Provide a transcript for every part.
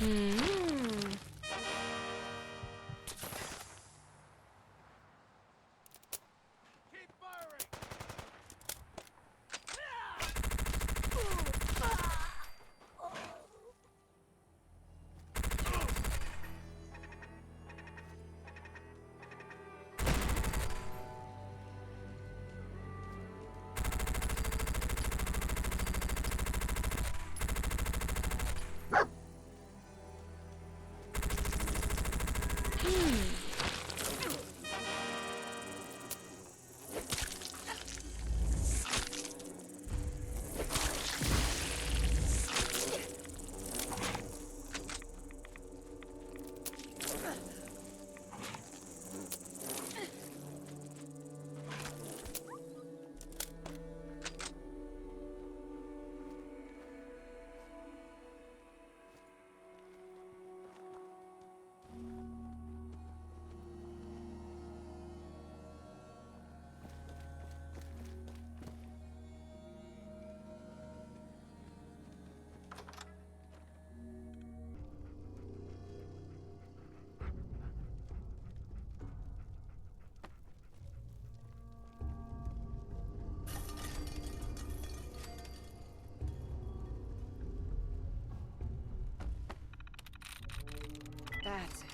Hmm. That's it.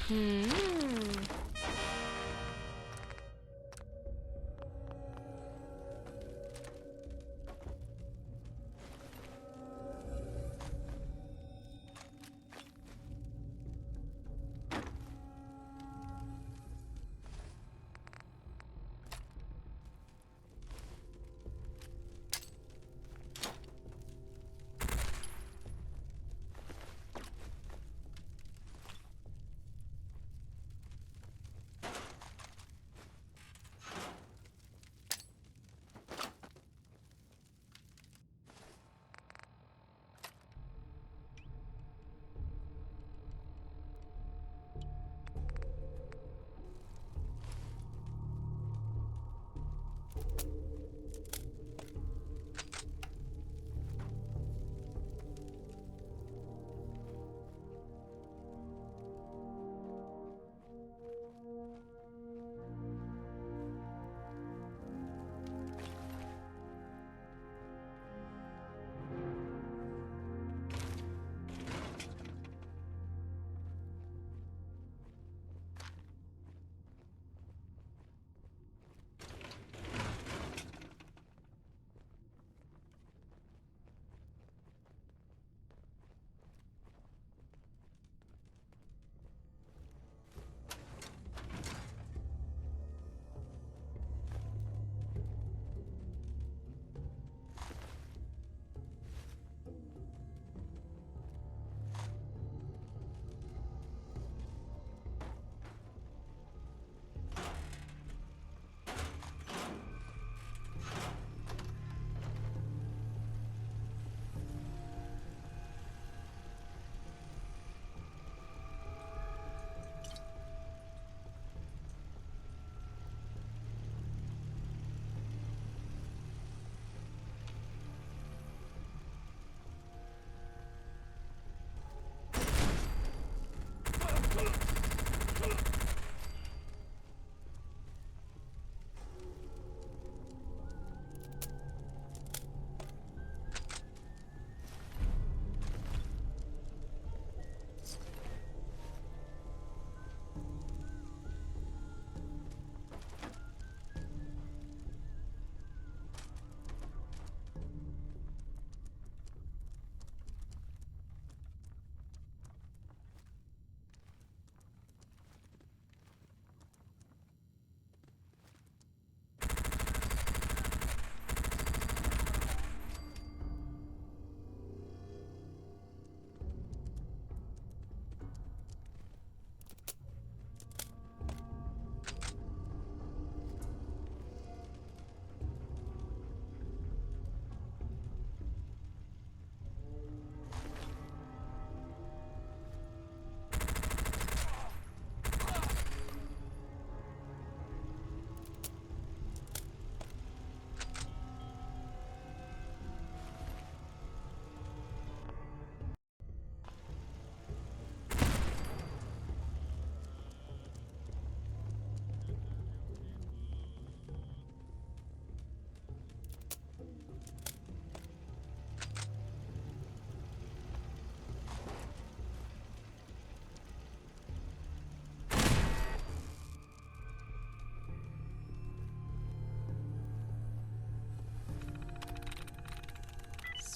Hmm.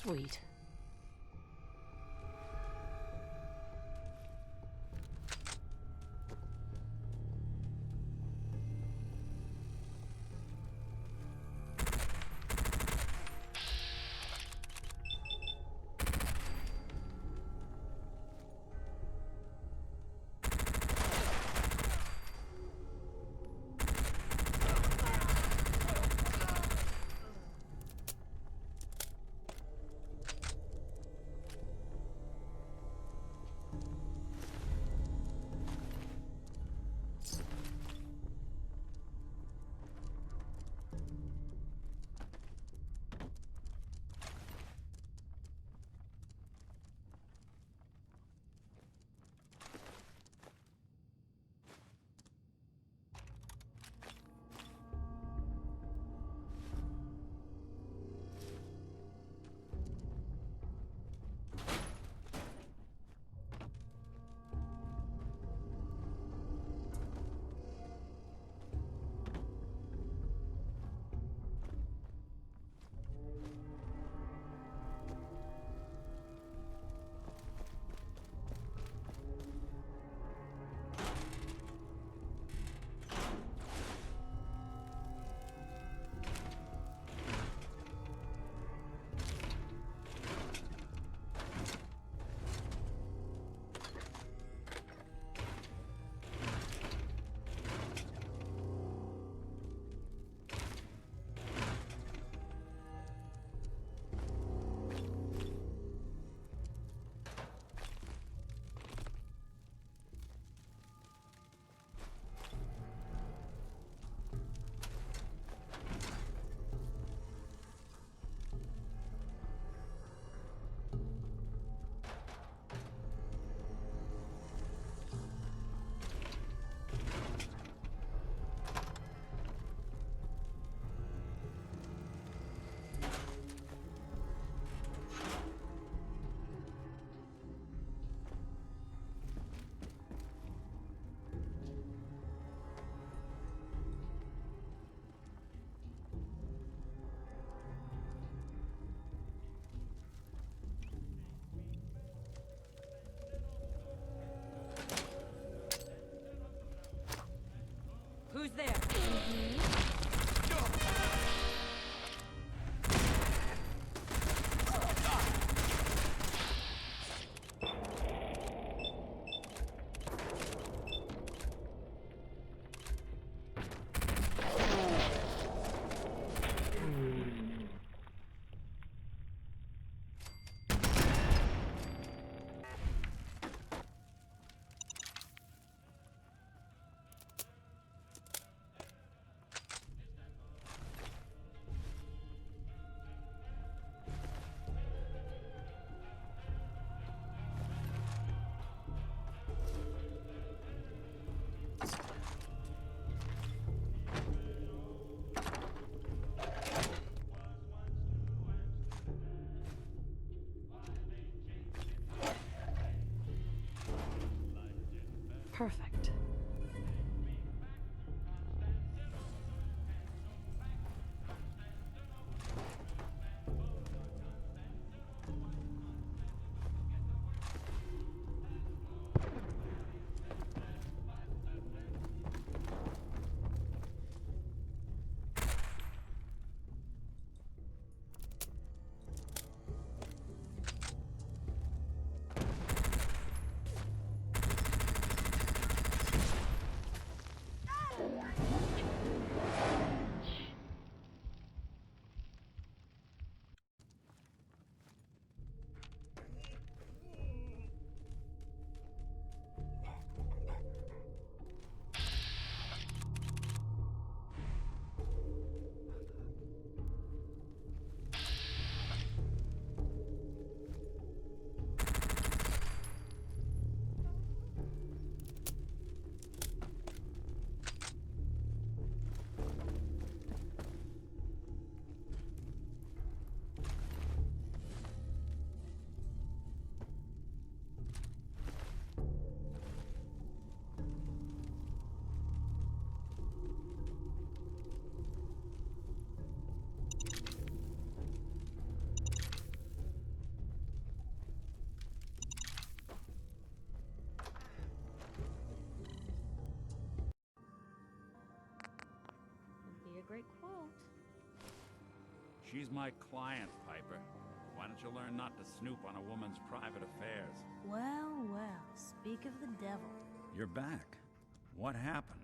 Sweet. She's my client, Piper. Why don't you learn not to snoop on a woman's private affairs? Well, well, speak of the devil. You're back. What happened?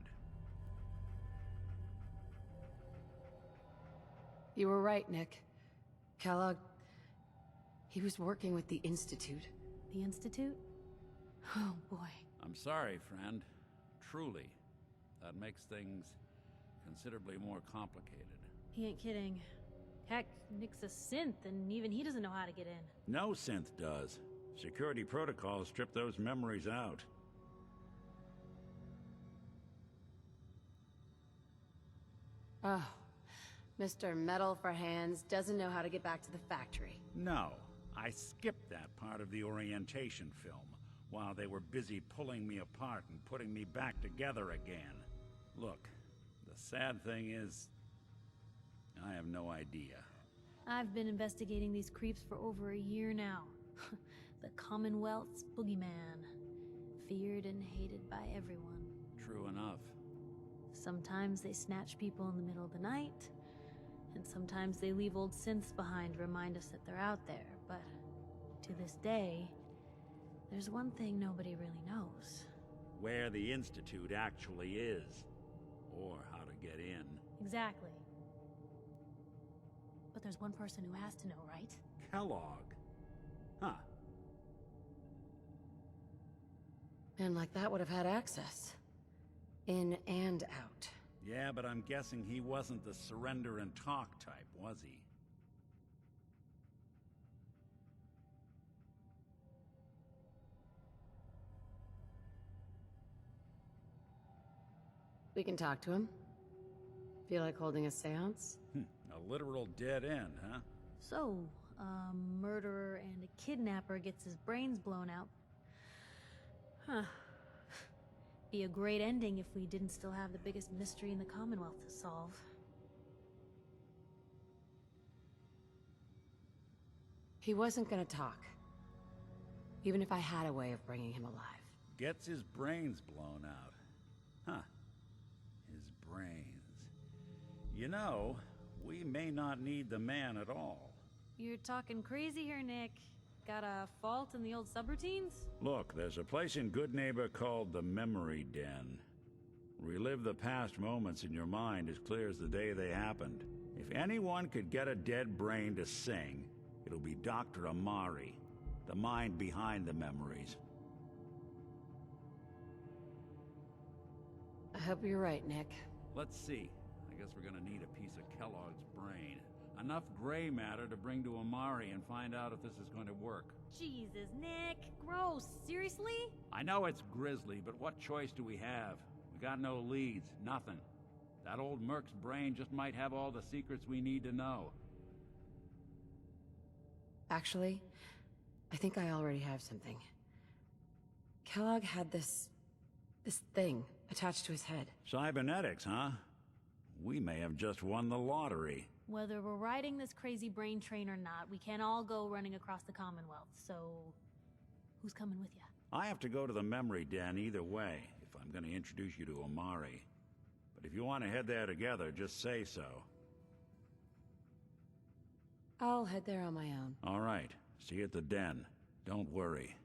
You were right, Nick. Kellogg... he was working with the Institute. The Institute? Oh, boy. I'm sorry, friend. Truly. That makes things considerably more complicated. He ain't kidding. Heck, Nick's a synth, and even he doesn't know how to get in. No synth does. Security protocols strip those memories out. Oh, Mr. Metal for Hands doesn't know how to get back to the factory. No, I skipped that part of the orientation film, while they were busy pulling me apart and putting me back together again. Look, the sad thing is, I have no idea. I've been investigating these creeps for over a year now. The Commonwealth's boogeyman. Feared and hated by everyone. True enough. Sometimes they snatch people in the middle of the night, and sometimes they leave old synths behind to remind us that they're out there, but to this day, there's one thing nobody really knows. Where the Institute actually is. Or how to get in. Exactly. But there's one person who has to know, right? Kellogg. Huh. And like that would have had access. In and out. Yeah, but I'm guessing he wasn't the surrender and talk type, was he? We can talk to him. Feel like holding a seance? A literal dead end, huh? So, a murderer and a kidnapper gets his brains blown out. Huh. Be a great ending if we didn't still have the biggest mystery in the Commonwealth to solve. He wasn't gonna talk. Even if I had a way of bringing him alive. Gets his brains blown out. Huh. His brains. You know, we may not need the man at all. You're talking crazy here, Nick. Got a fault in the old subroutines? Look, there's a place in Good Neighbor called the Memory Den. Relive the past moments in your mind as clear as the day they happened. If anyone could get a dead brain to sing, it'll be Dr. Amari, the mind behind the memories. I hope you're right, Nick. Let's see. I guess we're gonna need a piece of Kellogg's brain. Enough gray matter to bring to Amari and find out if this is going to work. Jesus, Nick. Gross. Seriously? I know it's grisly, but what choice do we have? We got no leads, nothing. That old Merc's brain just might have all the secrets we need to know. Actually, I think I already have something. Kellogg had this thing attached to his head. Cybernetics, huh? We may have just won the lottery. Whether we're riding this crazy brain train or not, we can't all go running across the Commonwealth, so... who's coming with you? I have to go to the memory den either way, if I'm going to introduce you to Amari. But if you want to head there together, just say so. I'll head there on my own. All right. See you at the den. Don't worry.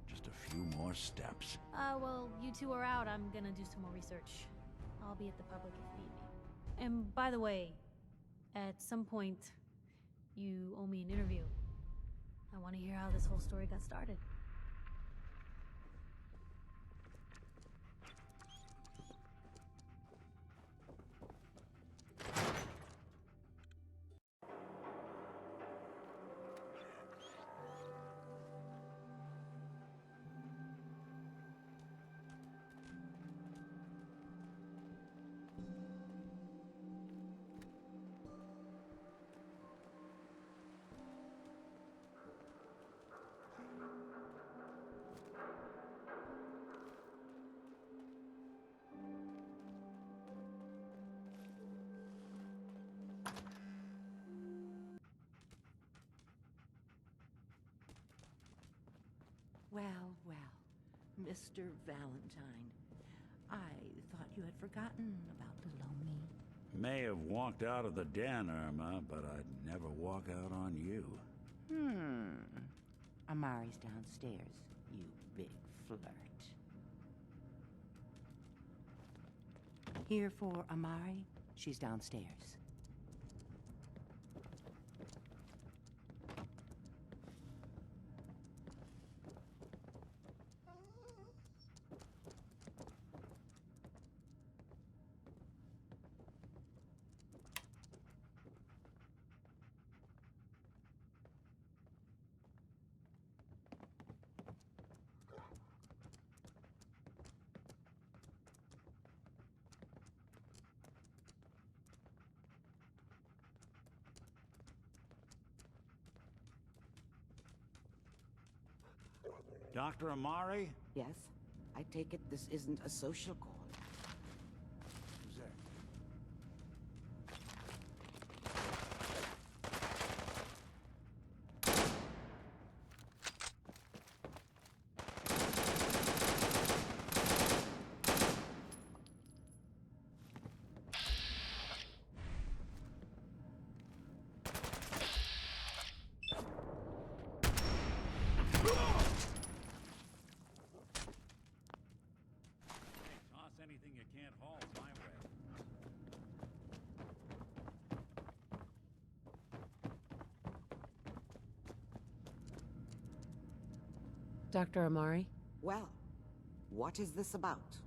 Just a few more steps. Well, you two are out. I'm gonna do some more research. I'll be at the public if need me. And by the way, at some point, you owe me an interview. I want to hear how this whole story got started. Well, well, Mr. Valentine. I thought you had forgotten about little old me. May have walked out of the den, Irma, but I'd never walk out on you. Amari's downstairs, you big flirt. Here for Amari? She's downstairs. Dr. Amari? Yes? I take it this isn't a social call. Who's there? Toss anything you can't haul my way. Dr. Amari, Well, what is this about?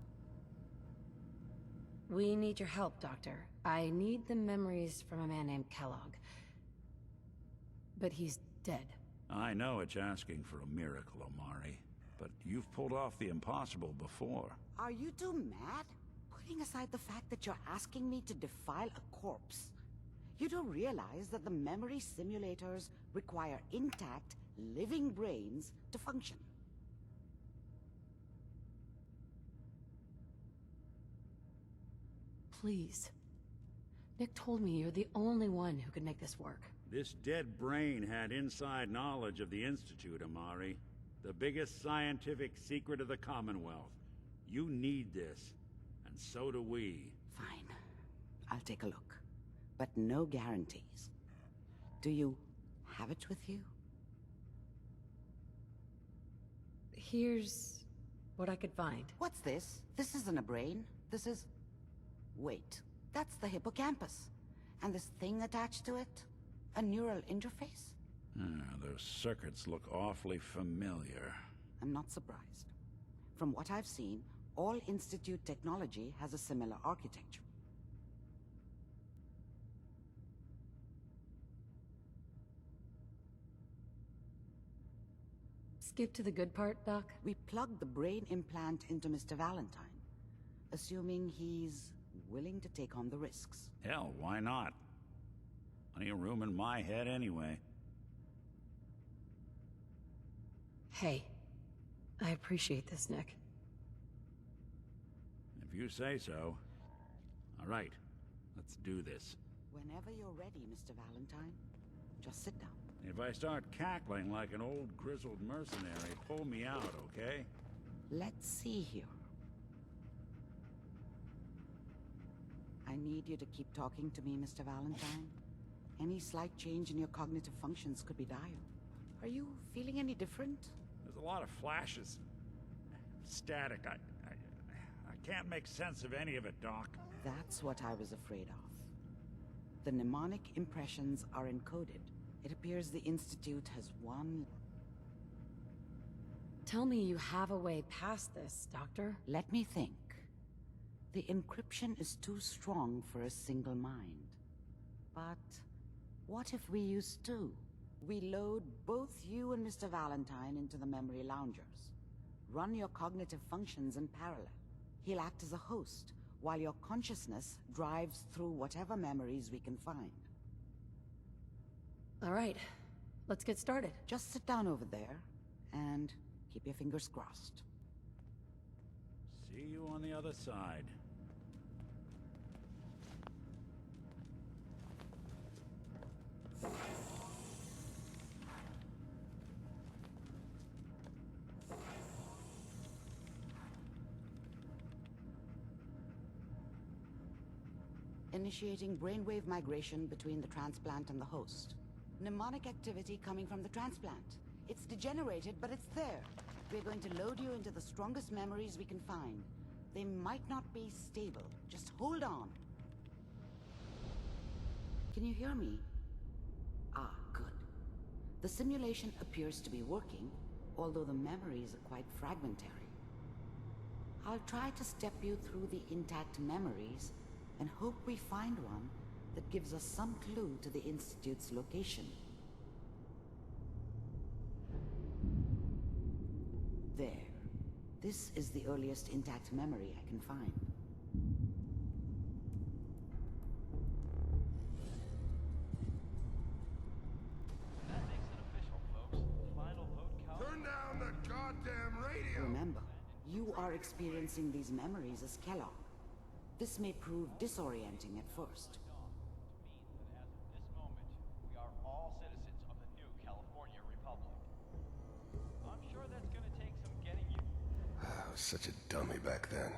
we need your help, Doctor. I need the memories from a man named Kellogg. But he's dead. I know it's asking for a miracle, Amari, but you've pulled off the impossible before. Are you two mad? Putting aside the fact that you're asking me to defile a corpse, you don't realize that the memory simulators require intact, living brains to function. Please. Nick told me you're the only one who could make this work. This dead brain had inside knowledge of the Institute, Amari. The biggest scientific secret of the Commonwealth. You need this, and so do we. Fine. I'll take a look. But no guarantees. Do you have it with you? Here's what I could find. What's this? This isn't a brain. This is... Wait. That's the hippocampus. And this thing attached to it? A neural interface? Those circuits look awfully familiar. I'm not surprised. From what I've seen, all Institute technology has a similar architecture. Skip to the good part, Doc? We plugged the brain implant into Mr. Valentine, assuming he's willing to take on the risks. Hell, why not? Plenty of room in my head anyway. Hey, I appreciate this, Nick. If you say so. All right, let's do this. Whenever you're ready, Mr. Valentine, just sit down. If I start cackling like an old grizzled mercenary, pull me out, okay? Let's see here. I need you to keep talking to me, Mr. Valentine. Any slight change in your cognitive functions could be dire. Are you feeling any different? There's a lot of flashes. Static. I can't make sense of any of it, Doc. That's what I was afraid of. The mnemonic impressions are encoded. It appears the Institute has one... Tell me you have a way past this, Doctor. Let me think. The encryption is too strong for a single mind. But what if we use two? We load both you and Mr. Valentine into the memory loungers. Run your cognitive functions in parallel. He'll act as a host, while your consciousness drives through whatever memories we can find. All right, let's get started. Just sit down over there, and keep your fingers crossed. See you on the other side. initiating brainwave migration between the transplant and the host. Mnemonic activity coming from the transplant. It's degenerated, but it's there. We're going to load you into the strongest memories we can find. They might not be stable. Just hold on. Can you hear me? Ah, good. The simulation appears to be working, although the memories are quite fragmentary. I'll try to step you through the intact memories and hope we find one that gives us some clue to the Institute's location. There. This is the earliest intact memory I can find. That makes it official, folks. Final vote count. Turn down the goddamn radio! Remember, you are experiencing these memories as Kellogg. This may prove disorienting at first. Means that as of this moment, we are all citizens of the new California Republic. I'm sure that's gonna take some getting used to. I was such a dummy back then.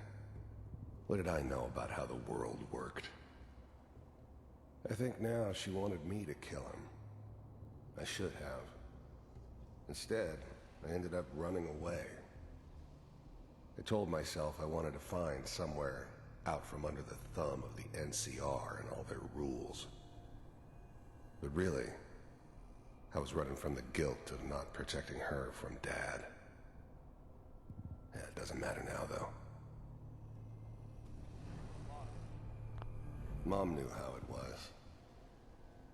What did I know about how the world worked? I think now she wanted me to kill him. I should have. Instead, I ended up running away. I told myself I wanted to find somewhere out from under the thumb of the NCR and all their rules. But really, I was running from the guilt of not protecting her from Dad. Yeah, it doesn't matter now, though. Mom knew how it was.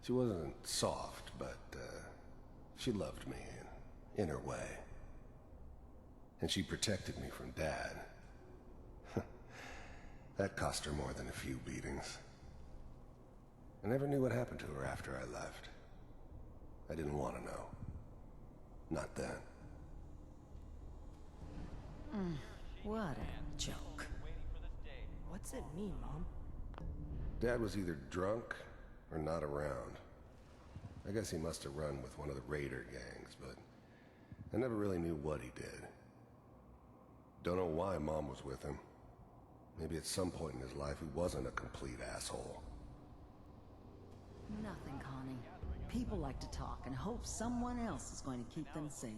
She wasn't soft, but she loved me in her way. And she protected me from Dad. That cost her more than a few beatings. I never knew what happened to her after I left. I didn't want to know. Not then. What a joke. What's it mean, Mom? Dad was either drunk or not around. I guess he must have run with one of the raider gangs, but I never really knew what he did. Don't know why Mom was with him. Maybe at some point in his life he wasn't a complete asshole. Nothing, Connie. People like to talk and hope someone else is going to keep them safe.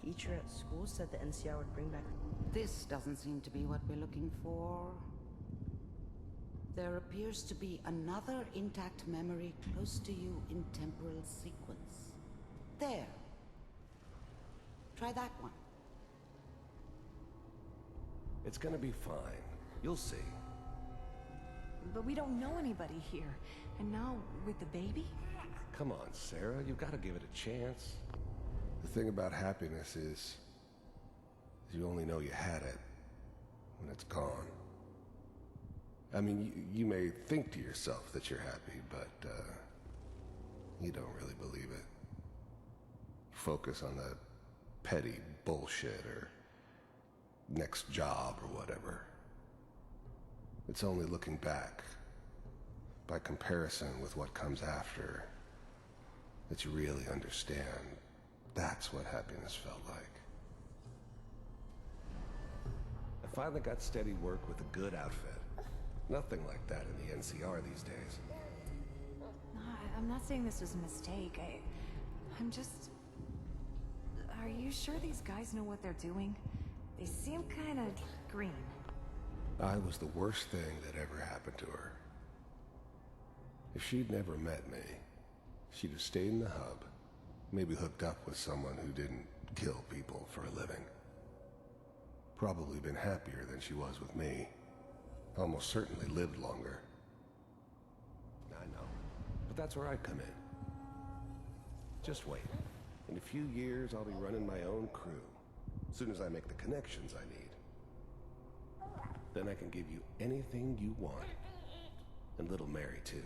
Teacher at school said the NCR would bring back... This doesn't seem to be what we're looking for. There appears to be another intact memory close to you in temporal sequence. There. Try that one. It's gonna be fine. You'll see. But we don't know anybody here. And now, with the baby? Come on, Sarah. You've got to give it a chance. The thing about happiness is you only know you had it when it's gone. I mean, you may think to yourself that you're happy, but you don't really believe it. Focus on the petty bullshit or next job or whatever. It's only looking back, by comparison with what comes after, that you really understand that's what happiness felt like. I finally got steady work with a good outfit. Nothing like that in the NCR these days. No, I'm not saying this was a mistake. I'm just... Are you sure these guys know what they're doing? They seem kind of green. I was the worst thing that ever happened to her. If she'd never met me, she'd have stayed in the hub, maybe hooked up with someone who didn't kill people for a living. Probably been happier than she was with me. Almost certainly lived longer. I know, but that's where I come in. Just wait. In a few years, I'll be running my own crew. As soon as I make the connections I need. Then I can give you anything you want. And little Mary, too.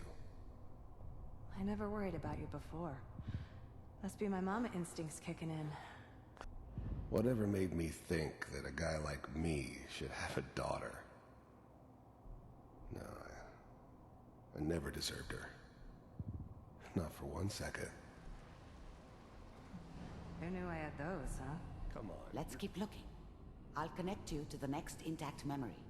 I never worried about you before. Must be my mama instincts kicking in. Whatever made me think that a guy like me should have a daughter? No, I never deserved her. Not for 1 second. Who knew I had those, huh? Come on. Let's keep looking. I'll connect you to the next intact memory.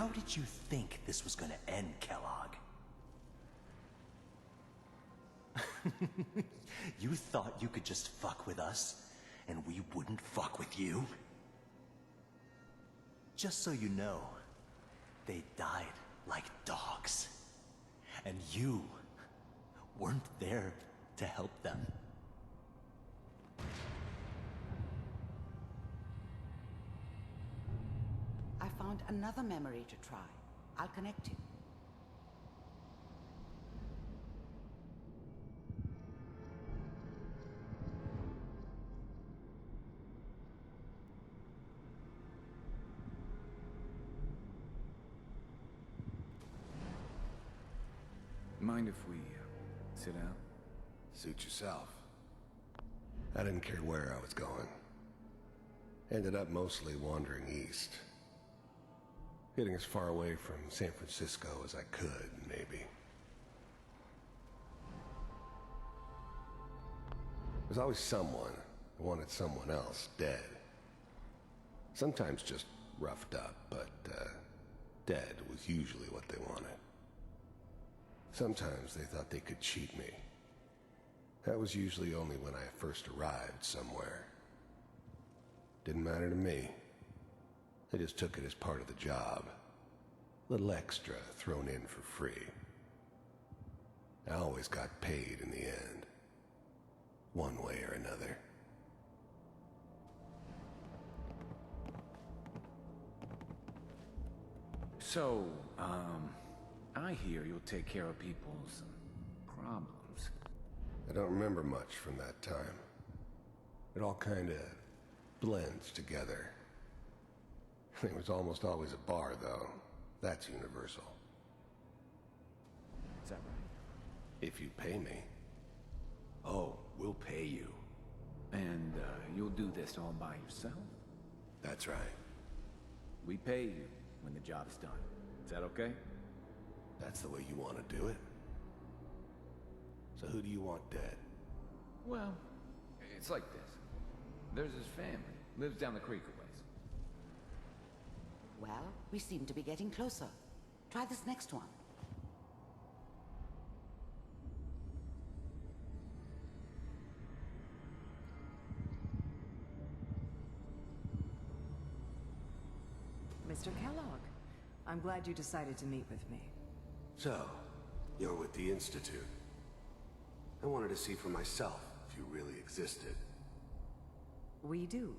How did you think this was gonna end, Kellogg? You thought you could just fuck with us, and we wouldn't fuck with you? Just so you know, they died like dogs. And you weren't there to help them. I found another memory to try. I'll connect you. Mind if we sit down? Suit yourself. I didn't care where I was going. Ended up mostly wandering east. Getting as far away from San Francisco as I could, maybe. There's always someone who wanted someone else dead. Sometimes just roughed up, but dead was usually what they wanted. Sometimes they thought they could cheat me. That was usually only when I first arrived somewhere. Didn't matter to me. They just took it as part of the job. A little extra thrown in for free. I always got paid in the end. One way or another. So, I hear you'll take care of people's problems. I don't remember much from that time. It all kinda blends together. There was almost always a bar, though. That's universal. Is that right? If you pay me. Oh, we'll pay you. And, you'll do this all by yourself? That's right. We pay you when the job's done. Is that okay? That's the way you want to do it? So who do you want dead? Well, it's like this. There's his family. Lives down the creek a ways. Well, we seem to be getting closer. Try this next one. Mr. Kellogg, I'm glad you decided to meet with me. So, you're with the Institute. I wanted to see for myself if you really existed. We do,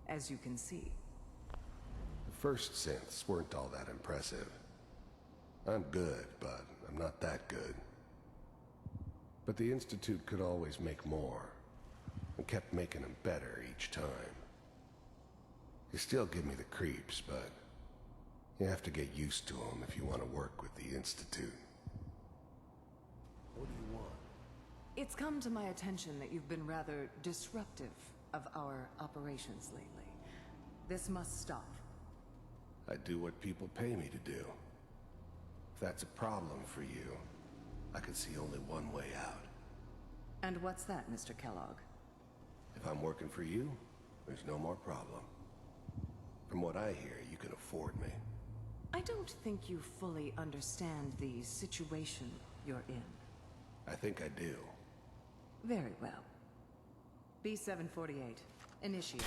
as you can see. The first synths weren't all that impressive. I'm good, but I'm not that good. But the Institute could always make more, and kept making them better each time. They still give me the creeps, but you have to get used to them if you want to work with the Institute. What do you want? It's come to my attention that you've been rather disruptive of our operations lately. This must stop. I do what people pay me to do. If that's a problem for you, I can see only one way out. And what's that, Mr. Kellogg? If I'm working for you, there's no more problem. From what I hear, you can afford me. I don't think you fully understand the situation you're in. I think I do. Very well. B-748, initiate.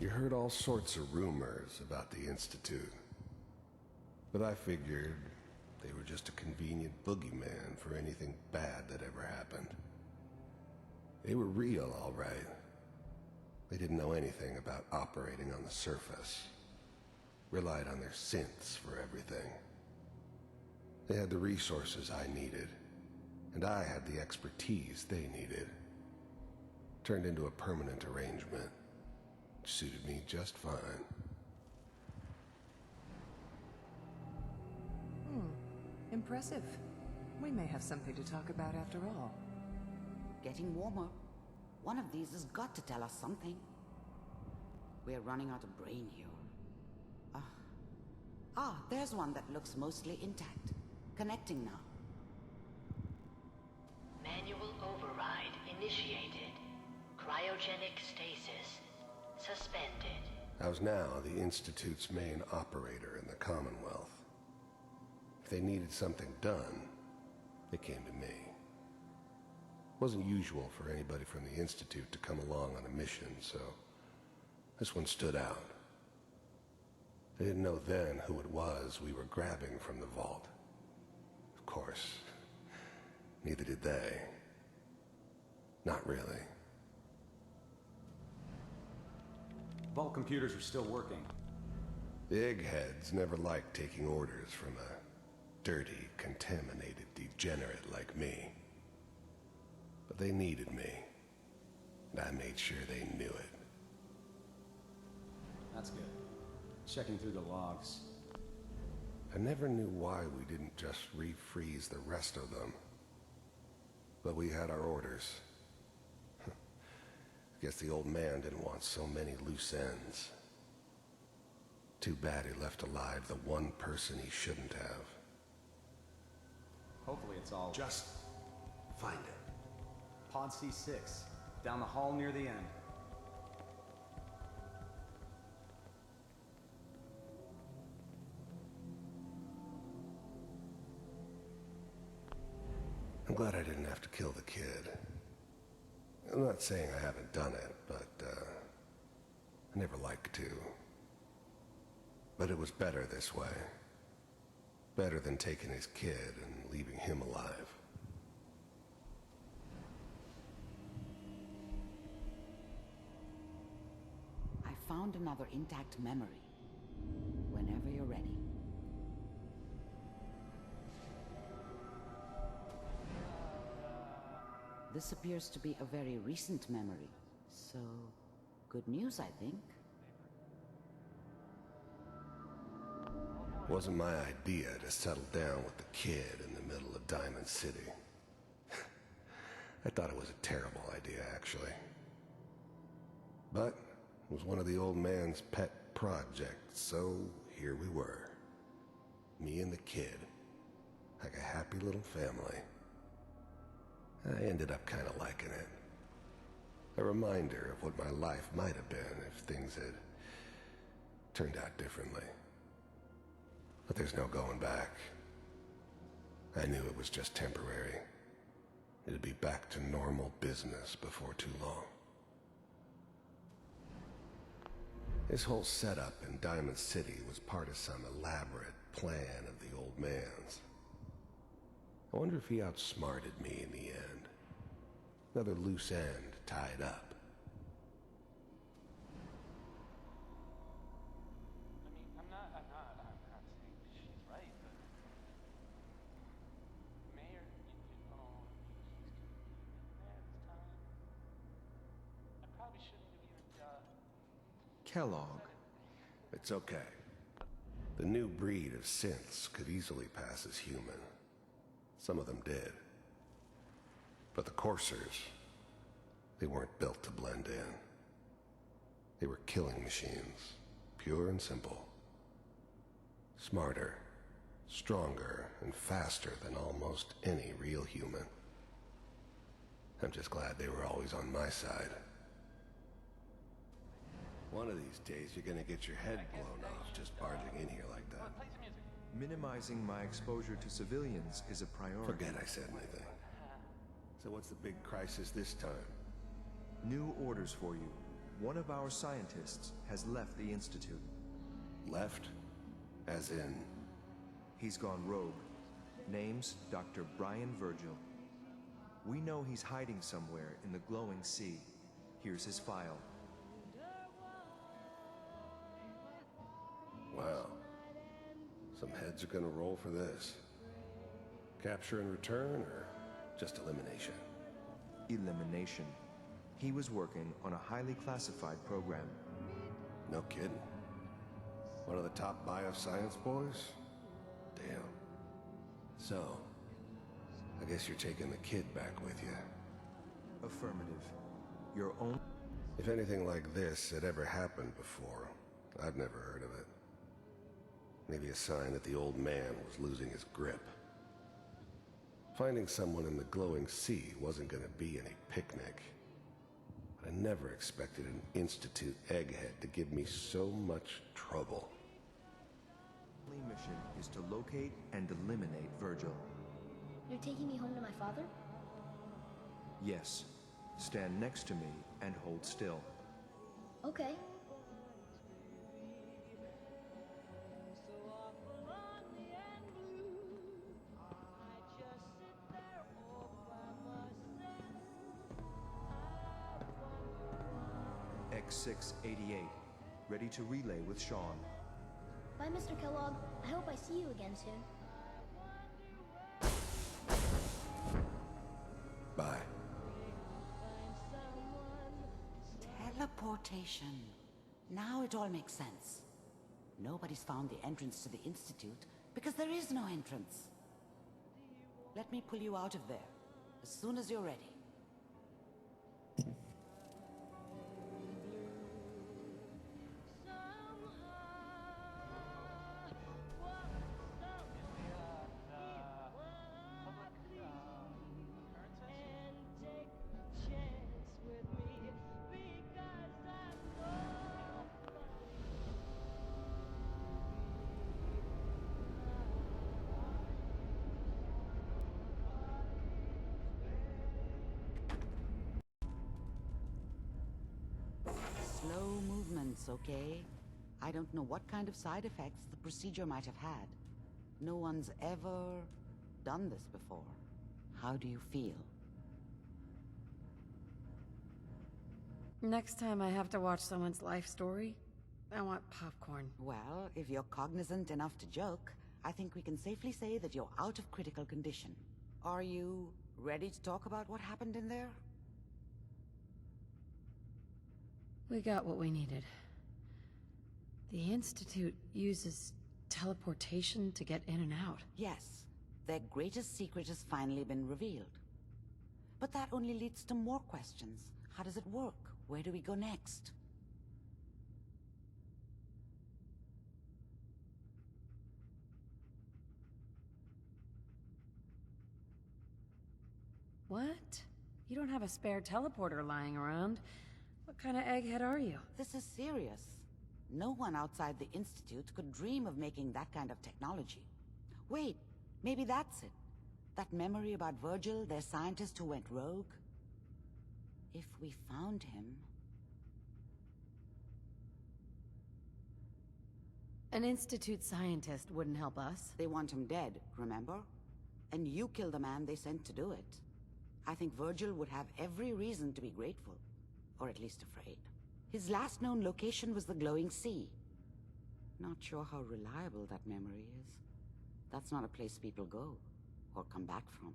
You heard all sorts of rumors about the Institute. But I figured they were just a convenient boogeyman for anything bad that ever happened. They were real, all right. They didn't know anything about operating on the surface. Relied on their synths for everything. They had the resources I needed, and I had the expertise they needed. Turned into a permanent arrangement, which suited me just fine. Impressive. We may have something to talk about after all. Getting warmer. One of these has got to tell us something. We're running out of brain here. There's one that looks mostly intact. Connecting now. Manual override initiated. cryogenic stasis. Suspended. I was now the Institute's main operator in the Commonwealth. If they needed something done, they came to me. It wasn't usual for anybody from the Institute to come along on a mission, so this one stood out. They didn't know then who it was we were grabbing from the vault. Of course, neither did they. Not really. Vault computers are still working. The eggheads never liked taking orders from a dirty, contaminated degenerate like me. But they needed me, and I made sure they knew it. That's good. Checking through the logs. I never knew why we didn't just refreeze the rest of them. But we had our orders. Guess the old man didn't want so many loose ends. Too bad he left alive the one person he shouldn't have. Hopefully it's all... Just find it. Pod C6, down the hall near the end. I'm glad I didn't have to kill the kid. I'm not saying I haven't done it, but, I never liked to. But it was better this way. Better than taking his kid and leaving him alive. I found another intact memory. Whenever you're ready. This appears to be a very recent memory, so good news, I think. Wasn't my idea to settle down with the kid in the middle of Diamond City. I thought it was a terrible idea, actually. But it was one of the old man's pet projects, so here we were. Me and the kid, like a happy little family. I ended up kind of liking it. A reminder of what my life might have been if things had turned out differently. But there's no going back. I knew it was just temporary. It'd be back to normal business before too long. This whole setup in Diamond City was part of some elaborate plan of the old man's. I wonder if he outsmarted me in the end. Another loose end tied up. I mean, I'm not saying she's right, but Mayor, he's there this time. I probably shouldn't have even, Kellogg. It's okay. The new breed of synths could easily pass as human. Some of them did. But the coursers, they weren't built to blend in. They were killing machines, pure and simple. Smarter, stronger, and faster than almost any real human. I'm just glad they were always on my side. One of these days, you're gonna get your head blown off just barging in here like that. Minimizing my exposure to civilians is a priority. Forget I said anything. So what's the big crisis this time? New orders for you. One of our scientists has left the Institute. Left? As in? He's gone rogue. Name's Dr. Brian Virgil. We know he's hiding somewhere in the glowing sea. Here's his file. Wow. Some heads are gonna roll for this. Capture and return, or just elimination? Elimination. He was working on a highly classified program. No kidding. One of the top bioscience boys? Damn. So, I guess you're taking the kid back with you. Affirmative. Your own... If anything like this had ever happened before, I'd never heard of it. Maybe a sign that the old man was losing his grip. Finding someone in the glowing sea wasn't gonna be any picnic. But I never expected an Institute egghead to give me so much trouble. The only mission is to locate and eliminate Virgil. You're taking me home to my father? Yes. Stand next to me and hold still. Okay. X688, ready to relay with Sean. Bye, Mr. Kellogg. I hope I see you again soon. Bye. Teleportation. Now it all makes sense. Nobody's found the entrance to the Institute because there is no entrance. Let me pull you out of there as soon as you're ready. Slow movements, okay? I don't know what kind of side effects the procedure might have had. No one's ever done this before. How do you feel? Next time I have to watch someone's life story, I want popcorn. Well, if you're cognizant enough to joke, I think we can safely say that you're out of critical condition. Are you ready to talk about what happened in there? We got what we needed. The Institute uses teleportation to get in and out. Yes, their greatest secret has finally been revealed. But that only leads to more questions. How does it work? Where do we go next? What? You don't have a spare teleporter lying around. What kind of egghead are you? This is serious. No one outside the Institute could dream of making that kind of technology. Wait, maybe that's it. That memory about Virgil, their scientist who went rogue? If we found him... An Institute scientist wouldn't help us. They want him dead, remember? And you killed the man they sent to do it. I think Virgil would have every reason to be grateful. Or at least afraid. His last known location was the glowing sea. Not sure how reliable that memory is. That's not a place people go, or come back from.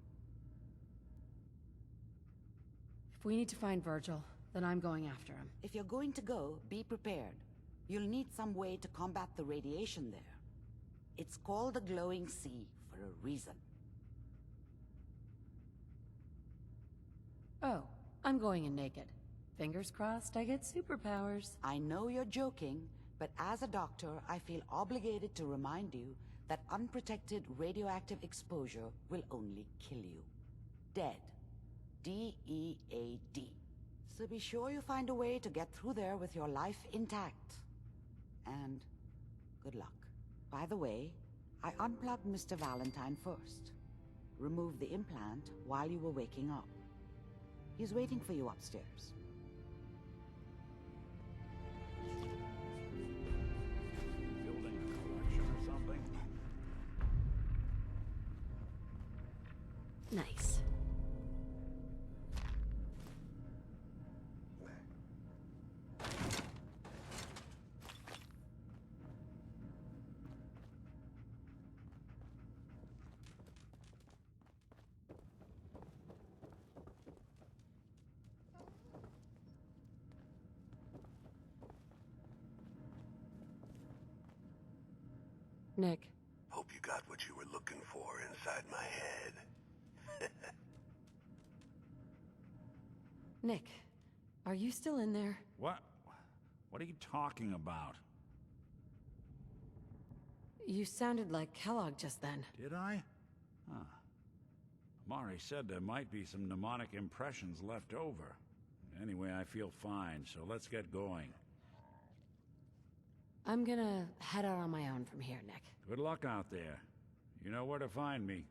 If we need to find Virgil, then I'm going after him. If you're going to go, be prepared. You'll need some way to combat the radiation there. It's called the glowing sea for a reason. Oh, I'm going in naked. Fingers crossed I get superpowers. I know you're joking, but as a doctor, I feel obligated to remind you that unprotected radioactive exposure will only kill you. Dead. D-E-A-D. So be sure you find a way to get through there with your life intact. And good luck. By the way, I unplugged Mr. Valentine first. Removed the implant while you were waking up. He's waiting for you upstairs. Building a collection or something? Nice. Nick. Hope you got what you were looking for inside my head. Nick, are you still in there? What? What are you talking about? You sounded like Kellogg just then. Did I? Huh. Amari said there might be some mnemonic impressions left over. Anyway, I feel fine, so let's get going. I'm gonna head out on my own from here, Nick. Good luck out there. You know where to find me.